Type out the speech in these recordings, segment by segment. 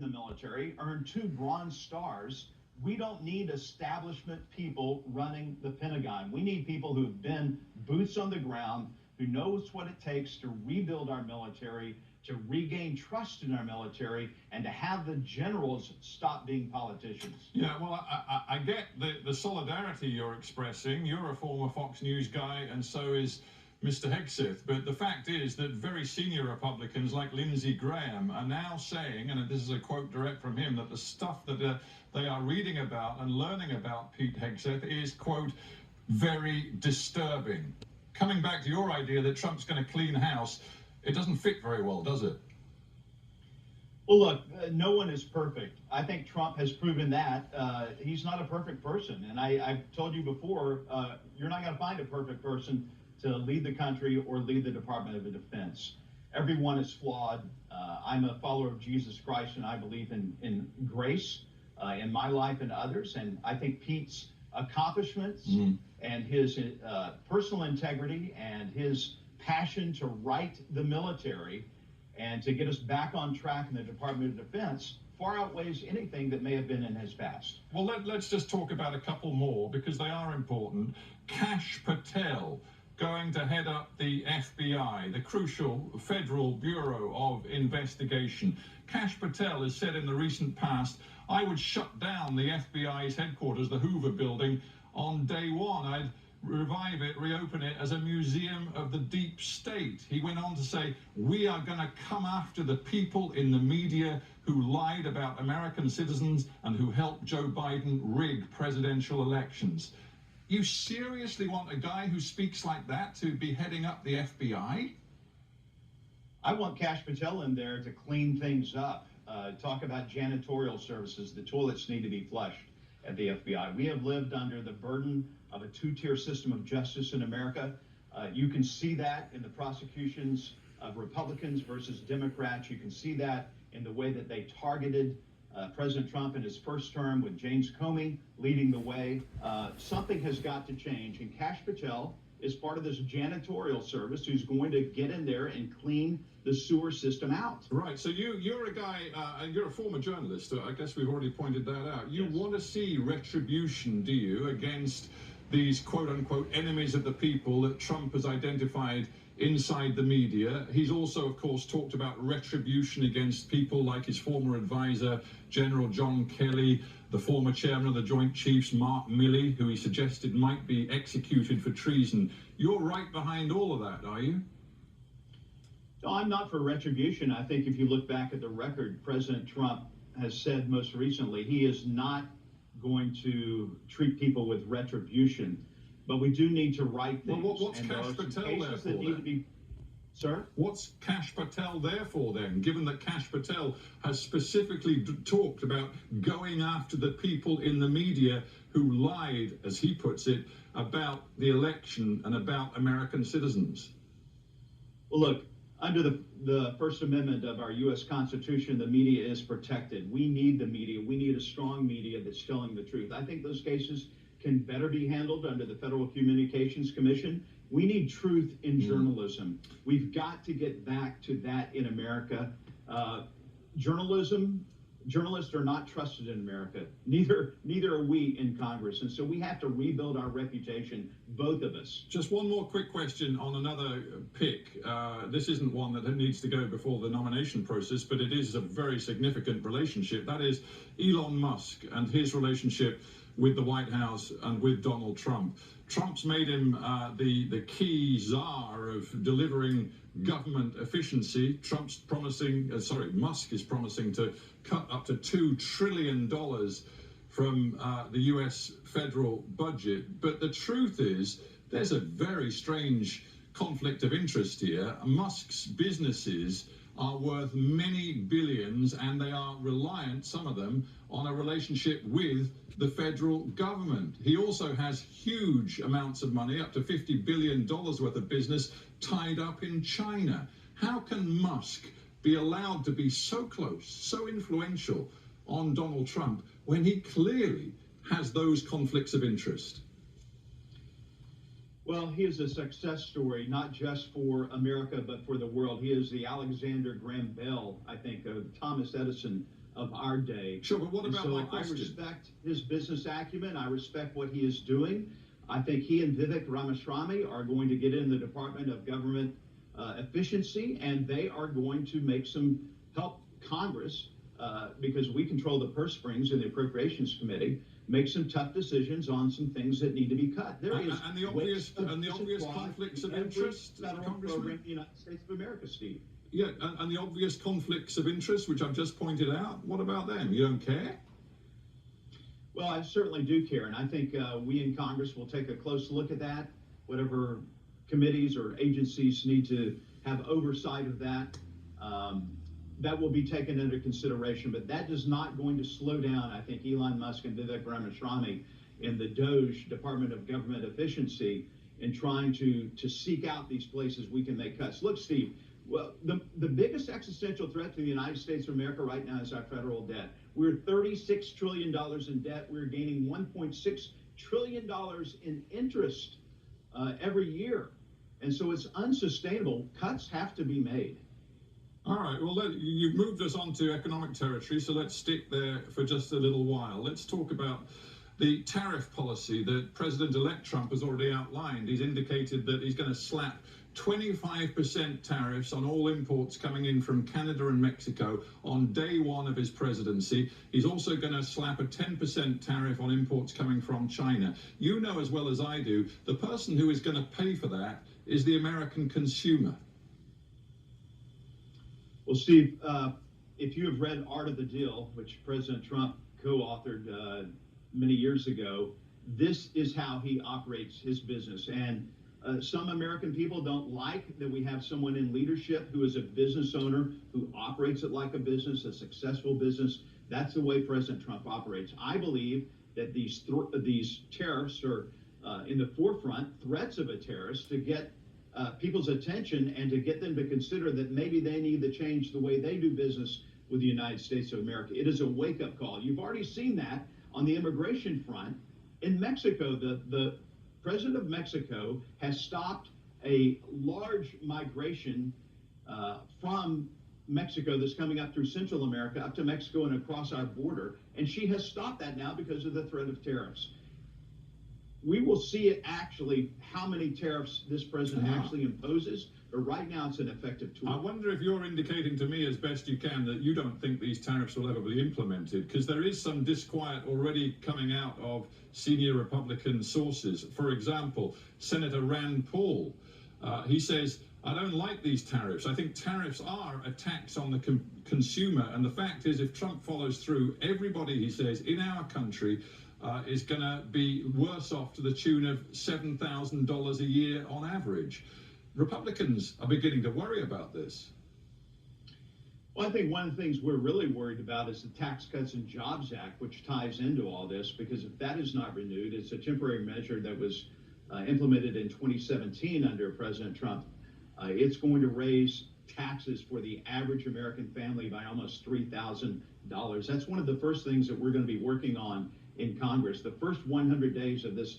the military, earned 2 Bronze Stars. We don't need establishment people running the Pentagon. We need people who've been boots on the ground, who knows what it takes to rebuild our military, to regain trust in our military, and to have the generals stop being politicians. Yeah, well, I get the solidarity you're expressing. You're a former Fox News guy, and so is Mr. Hegseth. But the fact is that very senior Republicans like Lindsey Graham are now saying, and this is a quote direct from him, that the stuff that they are reading about and learning about Pete Hegseth is, quote, very disturbing. Coming back to your idea that Trump's going to clean house, it doesn't fit very well, does it? Well, look, no one is perfect. I think Trump has proven that. He's not a perfect person. And I've told you before, you're not going to find a perfect person to lead the country or lead the Department of Defense. Everyone is flawed. I'm a follower of Jesus Christ, and I believe in grace in my life and others. And I think Pete's accomplishments and his personal integrity and his passion to right the military and to get us back on track in the Department of Defense far outweighs anything that may have been in his past. Well, let's just talk about a couple more because they are important. Kash Patel going to head up the FBI, the crucial Federal Bureau of Investigation. Kash Patel has said in the recent past, I would shut down the FBI's headquarters, the Hoover Building, on day one. I'd revive it, reopen it as a museum of the deep state. He went on to say, we are going to come after the people in the media who lied about American citizens and who helped Joe Biden rig presidential elections. You seriously want a guy who speaks like that to be heading up the FBI? I want Kash Patel in there to clean things up, talk about janitorial services. The toilets need to be flushed at the FBI. We have lived under the burden of a two-tier system of justice in America. You can see that in the prosecutions of Republicans versus Democrats. You can see that in the way that they targeted President Trump in his first term with James Comey leading the way. Something has got to change, and Kash Patel is part of this janitorial service who's going to get in there and clean the sewer system out. Right, so you're a guy, and you're a former journalist, I guess we've already pointed that out. You want to see retribution, do you, against these quote-unquote enemies of the people that Trump has identified inside the media? He's also, of course, talked about retribution against people like his former advisor, General John Kelly, the former chairman of the Joint Chiefs, Mark Milley, who he suggested might be executed for treason. You're right behind all of that, are you? No, I'm not for retribution. I think if you look back at the record, President Trump has said most recently he is not going to treat people with retribution. But we do need to right things. Well, what's Kash Patel there for then? Sir? What's Kash Patel there for then, given that Kash Patel has specifically talked about going after the people in the media who lied, as he puts it, about the election and about American citizens? Well, look, under the First Amendment of our U.S. Constitution, the media is protected. We need the media. We need a strong media that's telling the truth. I think those cases can better be handled under the Federal Communications Commission. We need truth in journalism. We've got to get back to that in America. Journalists are not trusted in America. Neither are we in Congress. And so we have to rebuild our reputation, both of us. Just one more quick question on another pick. This isn't one that needs to go before the nomination process, but it is a very significant relationship. That is Elon Musk and his relationship with the White House and with Donald Trump. Trump's made him the key czar of delivering government efficiency. Musk is promising to cut up to $2 trillion from the US federal budget. But the truth is, there's a very strange conflict of interest here. Musk's businesses are worth many billions, and they are reliant, some of them, on a relationship with the federal government. He also has huge amounts of money, up to $50 billion worth of business, tied up in China. How can Musk be allowed to be so close, so influential on Donald Trump when he clearly has those conflicts of interest? Well, he is a success story, not just for America, but for the world. He is the Alexander Graham Bell, I think, of Thomas Edison of our day. Sure, but what And about so my I question? respect his business acumen. I respect what he is doing. I think he and Vivek Ramaswamy are going to get in the Department of Government Efficiency, and they are going to make some help Congress, because we control the purse strings in the Appropriations Committee, make some tough decisions on some things that need to be cut. There is And the obvious conflicts of interest, federal Congressman? program in the United States of America, Steve. Yeah, and the obvious conflicts of interest, which I've just pointed out, what about them? You don't care? Well, I certainly do care, and I think we in Congress will take a close look at that. Whatever committees or agencies need to have oversight of that, that will be taken into consideration. But that is not going to slow down, I think, Elon Musk and Vivek Ramaswamy in the DOGE, Department of Government Efficiency, in trying to seek out these places we can make cuts. Look, Steve, well, the biggest existential threat to the United States of America right now is our federal debt. We're $36 trillion in debt. We're gaining $1.6 trillion in interest every year. And so it's unsustainable. Cuts have to be made. All right, well, you've moved us on to economic territory, so let's stick there for just a little while. Let's talk about the tariff policy that President-elect Trump has already outlined. He's indicated that he's going to slap 25% tariffs on all imports coming in from Canada and Mexico on day one of his presidency. He's also going to slap a 10% tariff on imports coming from China. You know as well as I do, the person who is going to pay for that is the American consumer. Well, Steve, if you have read Art of the Deal, which President Trump co-authored many years ago, this is how he operates his business. And some American people don't like that we have someone in leadership who is a business owner, who operates it like a business, a successful business. That's the way President Trump operates. I believe that these tariffs are in the forefront, threats of a tariff, to get people's attention and to get them to consider that maybe they need to change the way they do business with the United States of America. It is a wake-up call. You've already seen that on the immigration front. In Mexico, the president of Mexico has stopped a large migration from Mexico that's coming up through Central America, up to Mexico and across our border. And she has stopped that now because of the threat of tariffs. We will see it actually, how many tariffs this president actually imposes, but right now it's an effective tool. I wonder if you're indicating to me as best you can that you don't think these tariffs will ever be implemented, because there is some disquiet already coming out of senior Republican sources. For example, Senator Rand Paul, he says, I don't like these tariffs. I think tariffs are a tax on the consumer. And the fact is, if Trump follows through, everybody, he says, in our country is going to be worse off to the tune of $7,000 a year on average. Republicans are beginning to worry about this. Well, I think one of the things we're really worried about is the Tax Cuts and Jobs Act, which ties into all this, because if that is not renewed, it's a temporary measure that was implemented in 2017 under President Trump. It's going to raise taxes for the average American family by almost $3,000. That's one of the first things that we're going to be working on in Congress. The first 100 days of this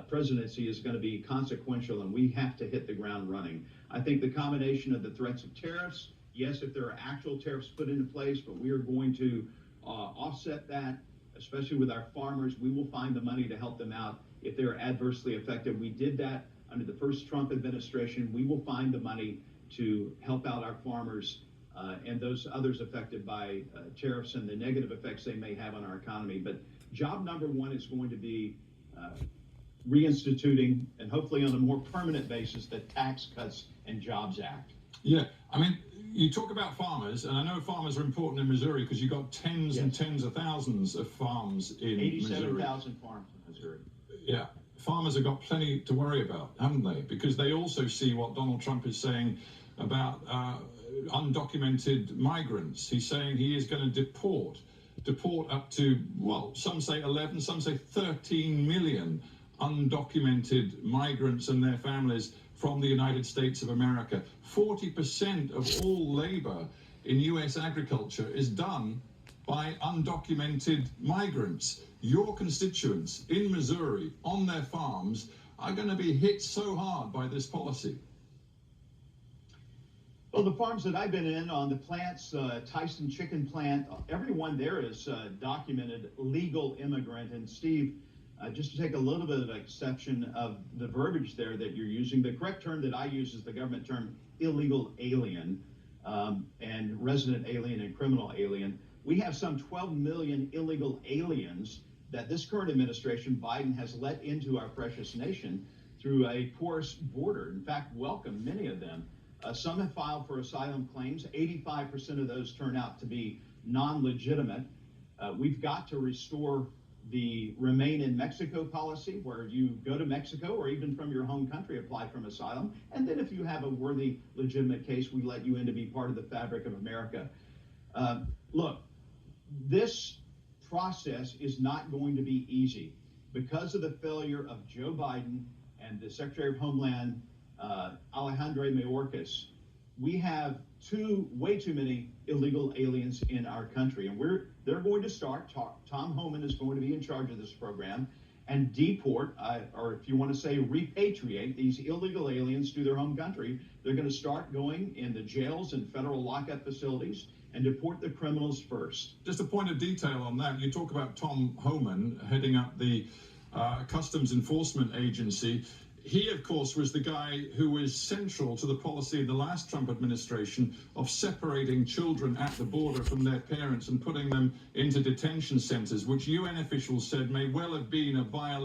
presidency is going to be consequential, and we have to hit the ground running. I think the combination of the threats of tariffs, yes, if there are actual tariffs put into place, but we are going to offset that, especially with our farmers. We will find the money to help them out if they're adversely affected. We did that under the first Trump administration. We will find the money to help out our farmers and those others affected by tariffs and the negative effects they may have on our economy. But job number one is going to be reinstituting, and hopefully on a more permanent basis, the Tax Cuts and Jobs Act. Yeah, I mean, you talk about farmers, and I know farmers are important in Missouri because you've got tens and tens of thousands of farms in 87,000 farms in Missouri. Yeah, farmers have got plenty to worry about, haven't they? Because they also see what Donald Trump is saying about undocumented migrants. He's saying he is going to deport up to, well, some say 11, some say 13 million undocumented migrants and their families from the United States of America. 40% of all labor in U.S. agriculture is done by undocumented migrants. Your constituents in Missouri on their farms are going to be hit so hard by this policy. Well, the farms that I've been in on the plants, Tyson chicken plant, everyone there is documented legal immigrant. And Steve, just to take a little bit of exception of the verbiage there that you're using, the correct term that I use is the government term illegal alien, and resident alien and criminal alien. We have some 12 million illegal aliens that this current administration, Biden, has let into our precious nation through a porous border. In fact, welcome many of them. Some have filed for asylum claims. 85% of those turn out to be non-legitimate. We've got to restore the Remain in Mexico policy, where you go to Mexico or even from your home country, apply for asylum. And then if you have a worthy, legitimate case, we let you in to be part of the fabric of America. Look, this process is not going to be easy because of the failure of Joe Biden and the Secretary of Homeland, Alejandro Mayorkas. We have way too many illegal aliens in our country, and they're going to start. Tom Homan is going to be in charge of this program and deport, or if you want to say repatriate, these illegal aliens to their home country. They're going to start going in the jails and federal lockup facilities and deport the criminals first. Just a point of detail on that. You talk about Tom Homan heading up the Customs Enforcement Agency. He, of course, was the guy who was central to the policy in the last Trump administration of separating children at the border from their parents and putting them into detention centers, which UN officials said may well have been a violation